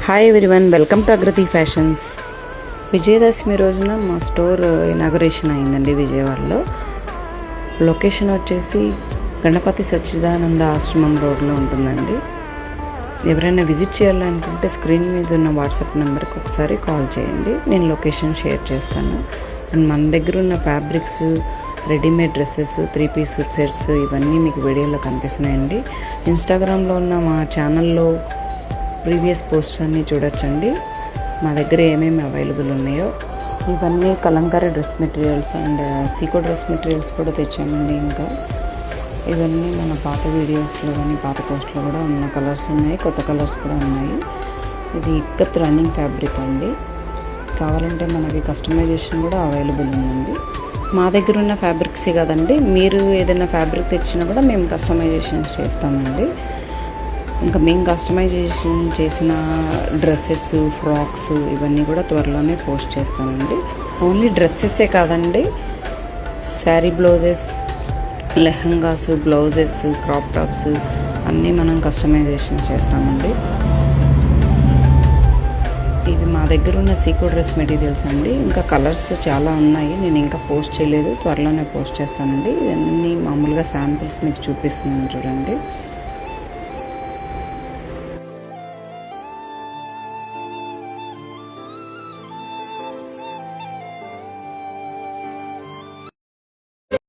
Hi everyone, welcome to Agrati fashions. Vijayadashami రోజున మా store inauguration అయిందండి విజయవాడలో. లొకేషన్ వచ్చేసి గణపతి సచ్చిదానంద ఆశ్రమం రోడ్లో ఉంటుందండి. ఎవరైనా విజిట్ చేయాలనుకుంటే స్క్రీన్ మీద ఉన్న వాట్సాప్ నెంబర్కి ఒకసారి కాల్ చేయండి, నేను లొకేషన్ షేర్ చేస్తాను. అండ్ మన దగ్గర ఉన్న fabrics, readymade dresses, 3-piece suit sets ఇవన్నీ మీకు వీడియోలో కనిపిస్తున్నాయండి. ఇన్స్టాగ్రామ్లో ఉన్న మా ఛానల్లో ప్రీవియస్ పోస్ట్స్ అన్నీ చూడొచ్చండి. మా దగ్గర ఏమేమి అవైలబుల్ ఉన్నాయో ఇవన్నీ కలంకారీ డ్రెస్ మెటీరియల్స్ అండ్ సీకో డ్రెస్ మెటీరియల్స్ కూడా తెచ్చామండి. ఇంకా ఇవన్నీ మన పాత వీడియోస్లో కానీ పాత పోస్ట్లో కూడా ఉన్న కలర్స్ ఉన్నాయి, కొత్త కలర్స్ కూడా ఉన్నాయి. ఇది ఇక్కత్ రన్నింగ్ ఫ్యాబ్రిక్ అండి. కావాలంటే మనకి కస్టమైజేషన్ కూడా అవైలబుల్ ఉందండి. మా దగ్గర ఉన్న ఫ్యాబ్రిక్సే కదండి, మీరు ఏదైనా ఫ్యాబ్రిక్ తెచ్చినా కూడా మేము కస్టమైజేషన్ చేస్తామండి. ఇంకా మేము కస్టమైజేషన్ చేసిన డ్రెస్సెస్, ఫ్రాక్స్ ఇవన్నీ కూడా త్వరలోనే పోస్ట్ చేస్తామండి. ఓన్లీ డ్రెస్సెస్సే కాదండి, sari blouses, lehengas, blouses, crop tops అన్నీ మనం కస్టమైజేషన్ చేస్తామండి. ఇవి మా దగ్గర ఉన్న సీకో డ్రెస్ మెటీరియల్స్ అండి. ఇంకా కలర్స్ చాలా ఉన్నాయి, నేను ఇంకా పోస్ట్ చేయలేదు, త్వరలోనే పోస్ట్ చేస్తానండి. ఇవన్నీ మామూలుగా శాంపిల్స్ మీకు చూపిస్తున్నాను చూడండి.